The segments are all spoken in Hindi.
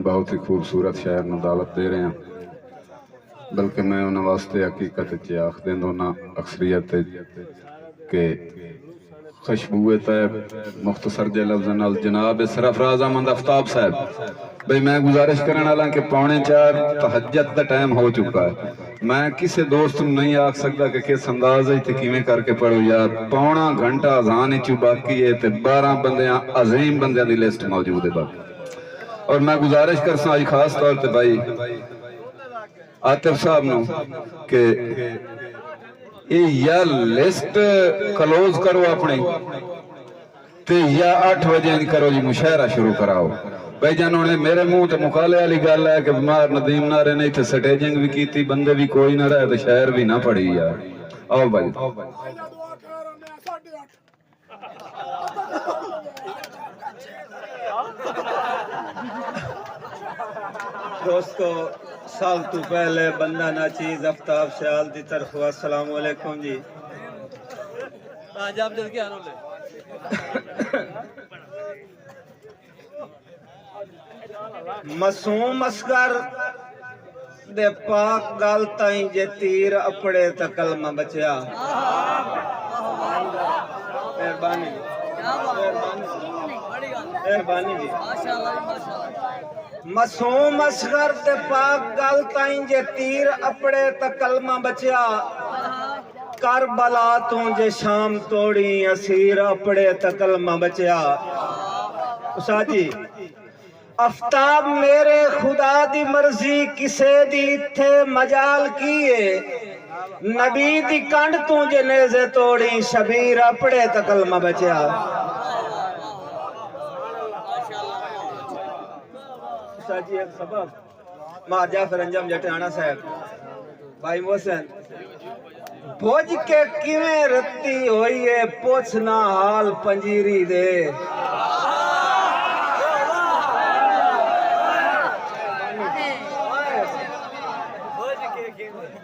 बहुत ही खूबसूरत शायर नूं दावत दे रहे हैं, बल्कि मैं उन्होंने वास्ते हकीकत च आख दें दोना अक्सरियत के खुशबू तैब मुख्तसर जे लफ्ज़ नाल जनाब सरफराज अहमद आफ्ताब साहब भाई मैं गुजारिश करने वाला कि 3:45 तहज्जुद का टाइम हो चुका है। मैं किसी दोस्त नहीं आख सकता कि किस अंदाज किवें करके पढ़ो यार, पौना घंटा अजान चू बाकी है ते 12 बंदे अजीम बंदे की लिस्ट मौजूद है बाकी। और मैं गुजारिश कर सा खास तौर पर भाई आतिफ साहब नो के या लिस्ट क्लोज करो अपनी ते या 8 बजे करो जी मुशायरा शुरू कराओ। भाई जान उन्हें मेरे मुंह ते मुकाले वाली गल है कि बीमार नदीम ना रहे, नहीं थे स्टेजिंग भी की, बंदे भी कोई ना रहे तो शायर भी ना पढ़ी यार। आओ भाई दोस्तों, साल तो पहले बंदा ना चीज आफ्ताब सयाल दी तरफ अस्सलाम वालेकुम जी। मासूम असगर दे पाक गल ताई जे तीर अपड़े त कलमा बचया। मेहरबानी मेहरबानी जी। मासूम असगर ते पाक गल ताई जे तीर अपड़े त कलमा बचया। करबला तू जे शाम तोड़ी असीर अपड़े त कलमा बचया। उसा जी आफ्ताब मेरे खुदा दी मर्जी किसे दी इत्थे मजाल की है। नबी दी कंड तू जे नेज़े तोड़ी शबीर अपड़े त कलमा बचया। जी एक सबक मां जाफर अंजम जटाना साहब भाई मोहसिन भोज के किवें रत्ती होई है पोछना हाल पंजीरी दे।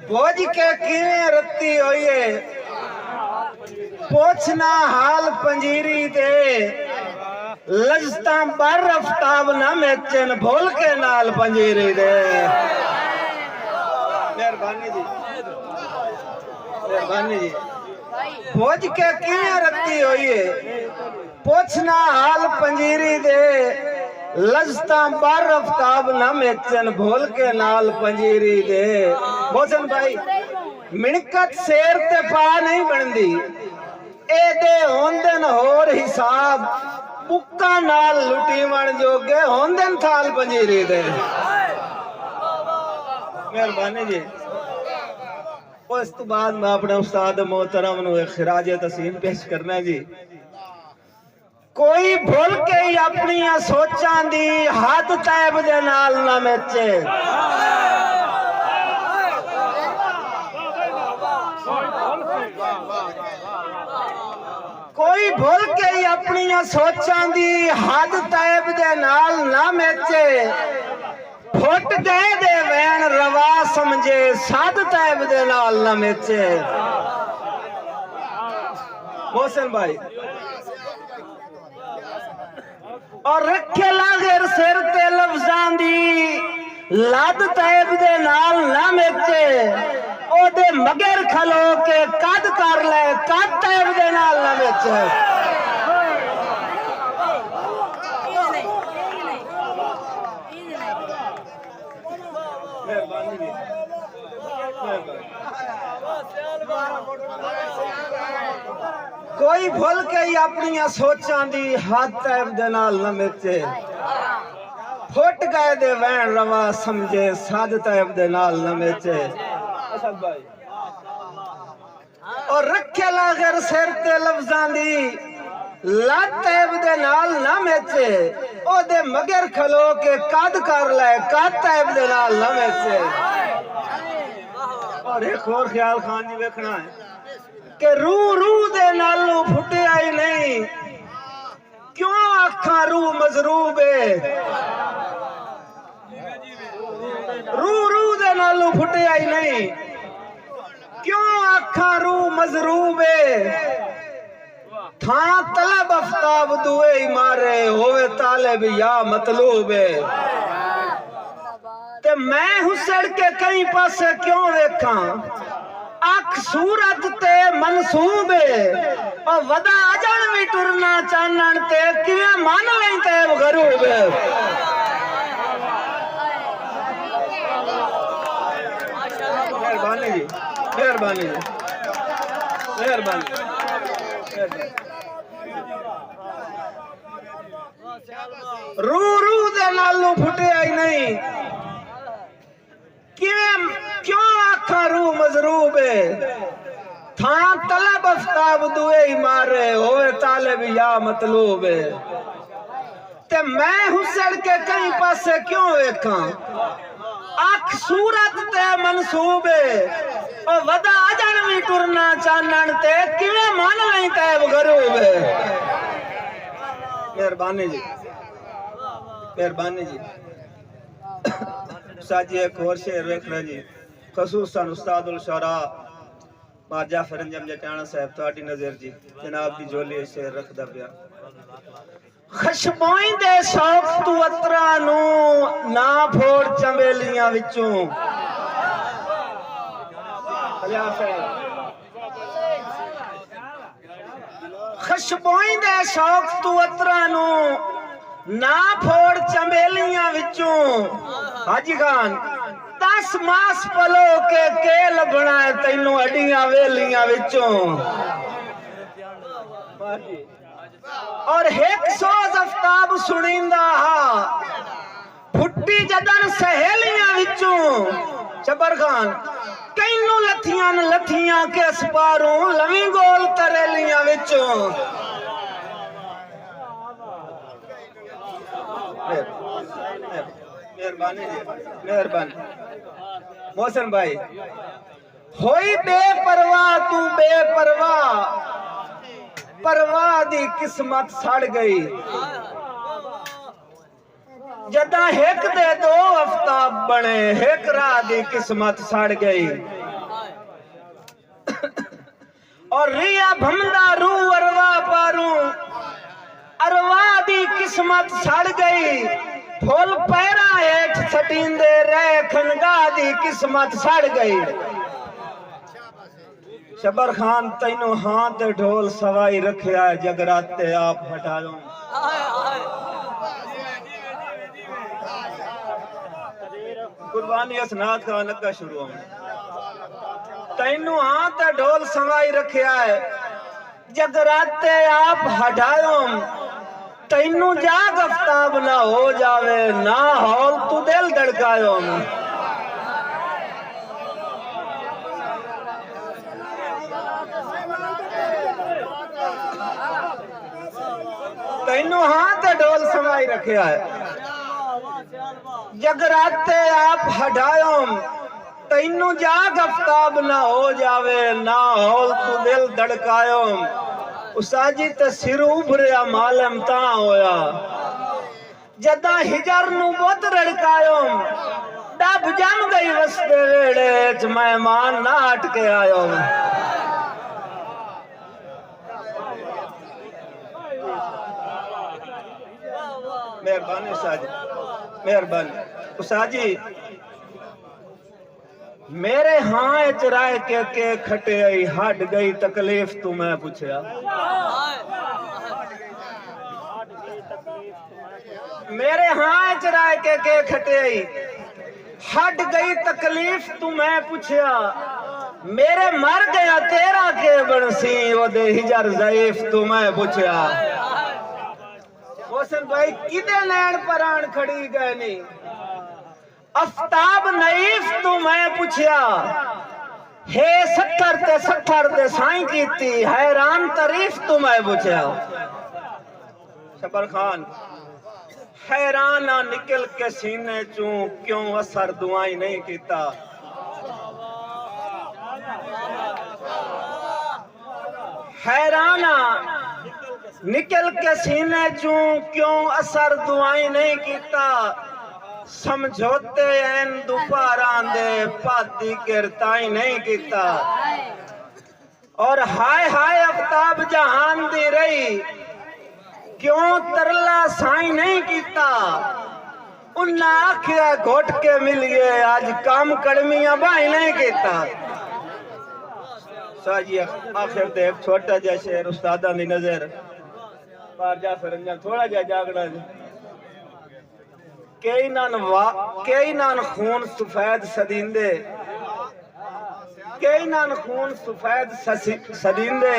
भोज के किवें रत्ती होई है पोछना हाल पंजीरी दे। लजता बर आफ्ताब ना मेचन भोल के नाल पंजीरी दे। मेहरबानी जी मेहरबानी जी। भोज के किवें रत्ती होई है पोछना हाल पंजीरी दे। लजता बर आफ्ताब ना मेचन भोल के नाल पंजीरी दे। मोहसिन भाई मिणकत शेर ते पा नहीं बनदी, ए दे होंदन होर हिसाब बुक्का नाल लुटी वन जोगे होंदन थाल पंजीरी दे। मेहरबानी जी। उस तो बाद मैं अपने उस्ताद मोहतरम नूं खिराज तसीम पेश करना जी। कोई भूल के ही अपनी सोचां दी हद तैब दे नाल ना मेचे। कोई भूल के ही अपनी सोचां दी हद तैब दे नाल ना मेचे। फुट गए दे वैन रवा समझे साध तैब दे नाल ना मेचे। मोहसिन भाई और रखे लागेर सिर ते लफ्जां दी लाद तैब दे नाल ना मेचे। ओदे मगर खलो के कद कर ले कद तैब दे नाल ना मेचे। कोई भूल के ही अपनी सोचां दी हद तैब दे नाल ना मेचे। फुट गए दे वैन रवा समझे साध तैब दे नाल ना मेचे। और रखे लागेर सिर ते लफ्जां दी लाद तैब दे नाल ना मेचे। ओदे मगर खलो के कद कर ले कद तैब दे नाल ना मेचे। और एक और ख्याल खान जी वेखना है कि रू रू दे नालू फुटे आई नहीं क्यों आखा रू मजरूब है। रू रू दे नालू फुटे आई नहीं क्यों आखा रू मजरूब है। था तलब आफ्ताब दुए मारे होवे तालिब या मतलूब है। मैं हुसड़ के कई पासे क्यों वेखा अख सूरत ते मनसूबे और वदा अजन भी टुरना चानन ते किवें मान लई ते गरूब मेहरबानी जी मेहरबानी जी मेहरबानी रू रू दे नालू फुटे आई नहीं क्यों आखा रू मजरूब है था तलब आफ्ताब दुए ही मारे होवे तालिब या मतलूब है ते मैं हुसड़ के कई पासे क्यों वेखा अख सूरत ते मनसूब है और वदा अजन भी टुरना चानन ते किवें मान लई ते गरूब है मेहरबानी जी मेहरबानी जी साजी एक और शेर रख रहे जी खसूसन उस्तादुल शरा बाजा फरंजम जटाना साहब ਤੁਹਾਡੀ नजर जी जनाब दी झोली शेर रखदा पिया खशबोई दे शौक तू अतरा नु ना फोड़ चंबेलियां विचों खशबोई दे शौक तू अतरा नु ना फोड़ चंबेलियां विचों हाजी खान 10 मास पलो के केल बनाए तैनू अडियां वेलियां विचों और एक सोज आफ्ताब सुनिंदा हा फुट्टी जदन सहेलियां विचों जबर खान कैनू लथियां के अस्पारों लवी गोल तरेलियां विचों मेहरबानी जी मेहरबानी मोहसिन भाई होई बेपरवाह तू बेपरवाह परवाह दी किस्मत सड़ गई जदा एक दे दो आफ्ताब बने एक राह दी किस्मत सड़ गई और रिया भमदा रू अरवा पारू अरवा दी किस्मत सड़ गई फुल पैरा हेठ सटींदे रहे खनगा दी किस्मत सड़ गई शबर खान तैनू हाथ ढोल सवाई रखिया जगराते आप हटाओ कुर्बानी असनाद का लगा शुरू हो तैनू हाथ ढोल सवाई रखिया है जगराते आप हटाओ तैनू जाग आफ्ताब ना हो जावे ना हौल तू दिल धड़कायो तैनू हाथ ढोल समाई रखिया है जगराते आप हटायो तैनू जाग आफ्ताब ना हो जावे ना हौल तू दिल धड़कायो उसाजी ते सिर उभरिया मालम ता होया जदा हिजर नु बुत रड़कायो डब जम गई वसदे वेड़े च मेहमान ना अटके आयो मेहरबानी उसाजी मेहरबानी उसाजी मेरे हाँ चराए के खटे आई हट गई तकलीफ तू मैं पूछया मेरे हाँ चराए के खटे आई हट गई तकलीफ तू मैं पूछया मेरे मर गया तेरा के बनसी वो दे हिजर ज़ईफ तू मैं पूछया मोहसिन भाई किदे नैन परान खड़ी गए नहीं आफ्ताब नईफ तू मैं पूछया हे 70 ते साई कीती हैरान तारीफ तू मैं पूछया शबर खान हैरान निकल के सीने चू क्यों असर दुआई नहीं कीता हैराना निकल के सीने चू क्यों असर दुआई नहीं कीता समझौते एन दोपहरा दे पाती गिरताई नहीं कीता और हाय हाय आफ्ताब जहान दी रही क्यों तरला साई नहीं कीता उन्ना आखिया घोट के मिलिए आज काम कड़मियां भाई नहीं कहता साजी आखिर ते एक छोटा जा शेर उस्तादा दी नजर बार जा सरंजा थोड़ा जा जागना कई नान खून सफेद सदींदे कई नान खून सफेद सदींदे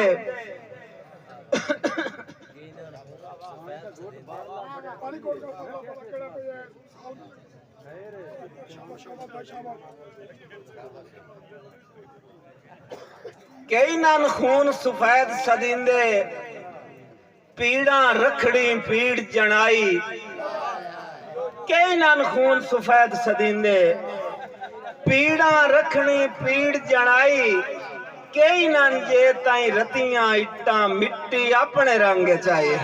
कई नान खून सफेद सदींदे पीड़ा रखड़ी पीड़ जनाई कई नान खून सफेद सदींदे पीड़ा रखनी पीड़ जनाई कई नान जे ताई रतियां इट्टा मिट्टी अपने रंग चाहिए